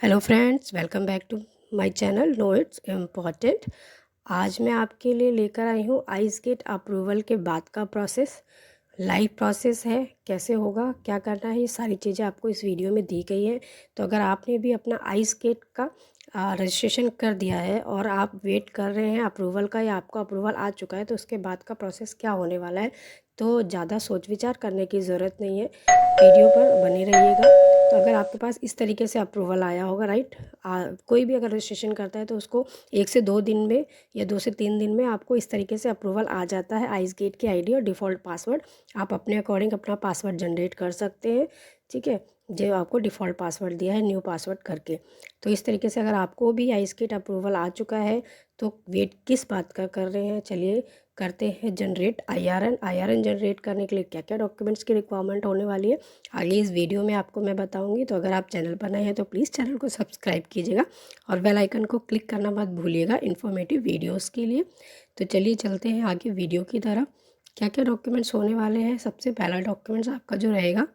Hello friends, welcome back to my channel know it's important. आज मैं आपके लिए लेकर आई हूँ आइस गेट अप्रूवल के बाद का प्रोसेस। लाइव प्रोसेस है, कैसे होगा, क्या करना है, ये सारी चीज़ें आपको इस वीडियो में दी गई हैं। तो अगर आपने भी अपना आइस गेट का रजिस्ट्रेशन कर दिया है और आप वेट कर रहे हैं अप्रूवल का या आपको अप्रूवल आ चुका है, तो उसके बाद का प्रोसेस क्या होने वाला है, तो ज़्यादा सोच विचार करने की ज़रूरत नहीं है, वीडियो पर बने रहिएगा। तो अगर आपके पास इस तरीके से अप्रूवल आया होगा, राइट, कोई भी अगर रजिस्ट्रेशन करता है तो उसको 1 से 2 दिन में या 2 से 3 दिन में आपको इस तरीके से अप्रूवल आ जाता है। आइस गेट की आईडी और डिफ़ॉल्ट पासवर्ड आप अपने अकॉर्डिंग अपना पासवर्ड जनरेट कर सकते हैं। ठीक है, जो आपको डिफ़ॉल्ट पासवर्ड दिया है न्यू पासवर्ड करके। तो इस तरीके से अगर आपको भी आइस गेट अप्रूवल आ चुका है तो वेट किस बात का कर रहे हैं, चलिए करते हैं जनरेट आईआरएन जनरेट करने के लिए क्या क्या डॉक्यूमेंट्स की रिक्वायरमेंट होने वाली है आगे इस वीडियो में आपको मैं बताऊंगी। तो अगर आप चैनल पर नए हैं तो प्लीज़ चैनल को सब्सक्राइब कीजिएगा और बेल आइकन को क्लिक करना मत भूलिएगा इन्फॉर्मेटिव वीडियोस के लिए। तो चलिए चलते हैं आगे वीडियो की तरफ। क्या क्या डॉक्यूमेंट्स होने वाले हैं, सबसे पहला डॉक्यूमेंट्स आपका जो रहेगा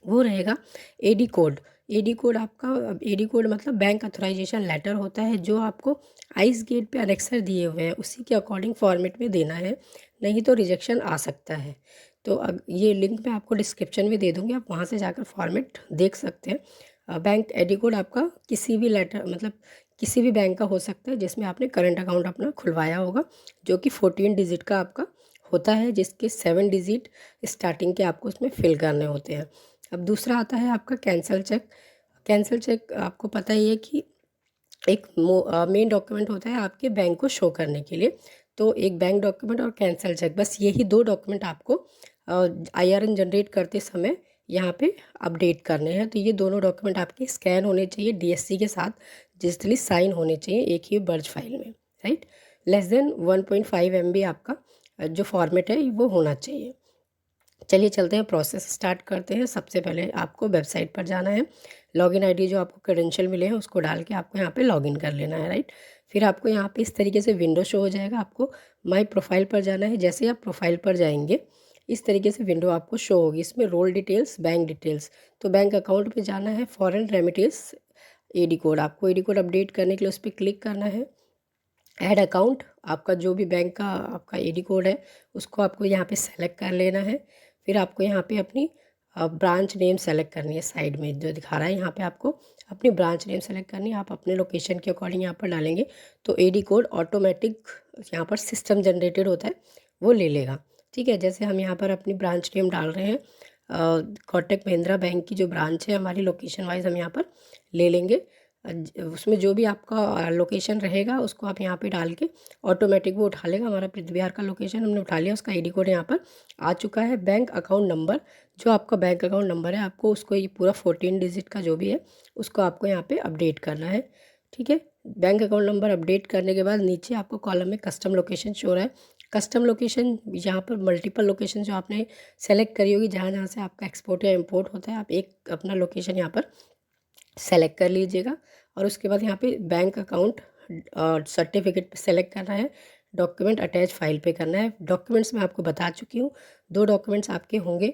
वो रहेगा एडी कोड। एडी कोड आपका, एडी कोड मतलब बैंक अथोराइजेशन लेटर होता है जो आपको आइस गेट पे अनेक्सर दिए हुए हैं उसी के अकॉर्डिंग फॉर्मेट में देना है, नहीं तो रिजेक्शन आ सकता है। तो अब ये लिंक मैं आपको डिस्क्रिप्शन में दे दूँगी, आप वहाँ से जाकर फॉर्मेट देख सकते हैं। बैंक एडी कोड आपका किसी भी लेटर मतलब किसी भी बैंक का हो सकता है जिसमें आपने करंट अकाउंट अपना खुलवाया होगा, जो कि 14 डिजिट का आपका होता है, जिसके 7 डिजिट स्टार्टिंग के आपको उसमें फिल करने होते हैं। अब दूसरा आता है आपका कैंसल चेक। कैंसल चेक आपको पता ही है कि एक मेन डॉक्यूमेंट होता है आपके बैंक को शो करने के लिए। तो एक बैंक डॉक्यूमेंट और कैंसल चेक, बस यही दो डॉक्यूमेंट आपको आईआरएन जनरेट करते समय यहाँ पे अपडेट करने हैं। तो ये दोनों डॉक्यूमेंट आपके स्कैन होने चाहिए डीएससी के साथ, डिजिटली साइन होने चाहिए एक ही बर्ज फाइल में, राइट। लेस देन 1.5 MB आपका जो फॉर्मेट है वो होना चाहिए। चलिए चलते हैं, प्रोसेस स्टार्ट करते हैं। सबसे पहले आपको वेबसाइट पर जाना है, लॉगिन आईडी जो आपको क्रेडेंशियल मिले हैं उसको डाल के आपको यहाँ पे लॉगिन कर लेना है, राइट। फिर आपको यहाँ पे इस तरीके से विंडो शो हो जाएगा, आपको माई प्रोफाइल पर जाना है। जैसे आप प्रोफाइल पर जाएंगे इस तरीके से विंडो आपको शो होगी, इसमें रोल डिटेल्स, बैंक डिटेल्स। तो बैंक अकाउंट पर जाना है, फॉरेन रेमिटेंस एडी कोड, आपको एडी कोड अपडेट करने के लिए उस पर क्लिक करना है। ऐड अकाउंट, आपका जो भी बैंक का आपका एडी कोड है उसको आपको यहाँ पे सेलेक्ट कर लेना है। फिर आपको यहाँ पे अपनी ब्रांच नेम सेलेक्ट करनी है, साइड में जो दिखा रहा है यहाँ पे आपको अपनी ब्रांच नेम सेलेक्ट करनी है। आप अपने लोकेशन के अकॉर्डिंग यहाँ पर डालेंगे तो एडी कोड ऑटोमेटिक यहाँ पर सिस्टम जनरेटेड होता है वो ले लेगा। ठीक है, जैसे हम यहाँ पर अपनी ब्रांच नेम डाल रहे हैं, कोटक महिंद्रा बैंक की जो ब्रांच है हमारी लोकेशन वाइज हम यहाँ पर ले लेंगे। उसमें जो भी आपका लोकेशन रहेगा उसको आप यहाँ पे डाल के ऑटोमेटिक वो उठा लेगा। हमारा पृथ्वी विहार का लोकेशन हमने उठा लिया, उसका आईडी कोड यहाँ पर आ चुका है। बैंक अकाउंट नंबर, जो आपका बैंक अकाउंट नंबर है आपको उसको ये पूरा 14 डिजिट का जो भी है उसको आपको यहाँ पे अपडेट करना है। ठीक है, बैंक अकाउंट नंबर अपडेट करने के बाद नीचे आपको कॉलम में कस्टम लोकेशन शो रहा है। कस्टम लोकेशन, यहाँ पर मल्टीपल लोकेशन जो आपने सेलेक्ट करी होगी जहाँ जहाँ से आपका एक्सपोर्ट या इम्पोर्ट होता है, आप एक अपना लोकेशन यहाँ पर सेलेक्ट कर लीजिएगा। और उसके बाद यहाँ पे बैंक अकाउंट सर्टिफिकेट पे सेलेक्ट करना है, डॉक्यूमेंट अटैच फाइल पे करना है। डॉक्यूमेंट्स मैं आपको बता चुकी हूँ, दो डॉक्यूमेंट्स आपके होंगे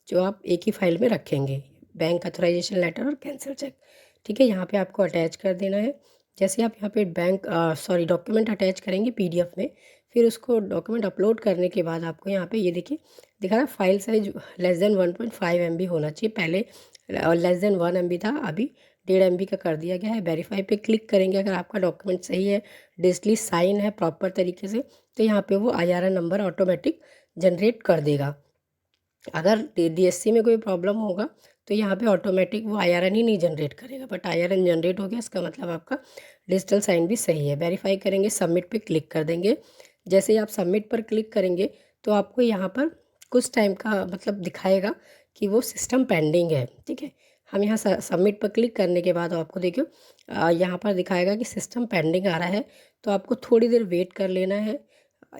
जो आप एक ही फाइल में रखेंगे, बैंक अथोराइजेशन लेटर और कैंसिल चेक। ठीक है, यहाँ पे आपको अटैच कर देना है। जैसे आप यहाँ पे डॉक्यूमेंट अटैच करेंगे पीडीएफ में, फिर उसको डॉक्यूमेंट अपलोड करने के बाद आपको यहाँ पे ये देखिए दिखा रहा है file size less than 1.5 MB होना चाहिए। पहले लेस देन 1 MB था, अभी 1.5 MB का कर दिया गया है। वेरीफाई पे क्लिक करेंगे, अगर आपका डॉक्यूमेंट सही है, डिजिटली साइन है प्रॉपर तरीके से, तो यहाँ पे वो आईआरएन नंबर ऑटोमेटिक जनरेट कर देगा। अगर डीएससी में कोई प्रॉब्लम होगा तो यहाँ पे ऑटोमेटिक वो आईआरएन ही नहीं जनरेट करेगा, बट आईआरएन जनरेट हो गया, इसका मतलब आपका डिजिटल साइन भी सही है। वेरीफाई करेंगे, सबमिट पे क्लिक कर देंगे। जैसे ही आप सबमिट पर क्लिक करेंगे तो आपको यहाँ पर कुछ टाइम का मतलब दिखाएगा कि वो सिस्टम पेंडिंग है। ठीक है, हम यहाँ सबमिट पर क्लिक करने के बाद आपको देखियो यहाँ पर दिखाएगा कि सिस्टम पेंडिंग आ रहा है, तो आपको थोड़ी देर वेट कर लेना है।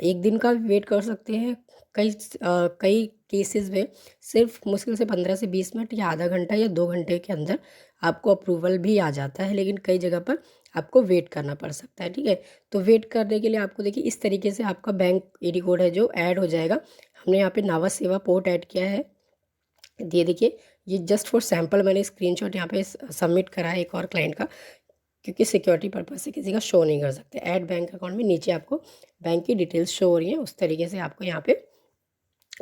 एक दिन का वेट कर सकते हैं, कई केसेस में सिर्फ मुश्किल से 15 से 20 मिनट या आधा घंटा या 2 घंटे के अंदर आपको अप्रूवल भी आ जाता है, लेकिन कई जगह पर आपको वेट करना पड़ सकता है। ठीक है, तो वेट करने के लिए आपको देखिए इस तरीके से आपका बैंक एडी कोड है जो ऐड हो जाएगा। हमने यहाँ पे नावा सेवा पोर्ट ऐड किया है, ये देखिए ये जस्ट फॉर सैम्पल मैंने स्क्रीनशॉट यहाँ पे सबमिट करा है एक और क्लाइंट का, क्योंकि सिक्योरिटी पर्पज से किसी का शो नहीं कर सकते। ऐड बैंक अकाउंट में नीचे आपको बैंक की डिटेल्स शो हो रही हैं, उस तरीके से आपको यहाँ पे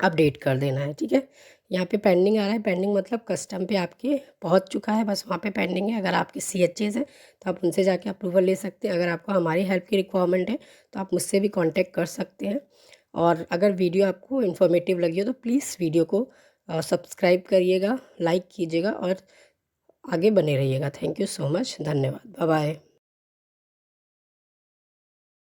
अपडेट कर देना है। ठीक है, यहाँ पे पेंडिंग आ रहा है, पेंडिंग मतलब कस्टम पे आपके पहुँच चुका है, बस वहाँ पे पेंडिंग है। अगर आपके CHAs हैं तो आप उनसे जाके अप्रूवल ले सकते हैं। अगर आपको हमारी हेल्प की रिक्वायरमेंट है तो आप मुझसे भी कांटेक्ट कर सकते हैं। और अगर वीडियो आपको इन्फॉर्मेटिव लगी हो तो प्लीज़ वीडियो को सब्सक्राइब करिएगा, लाइक कीजिएगा और आगे बने रहिएगा। थैंक यू सो मच, धन्यवाद, बाय बाय।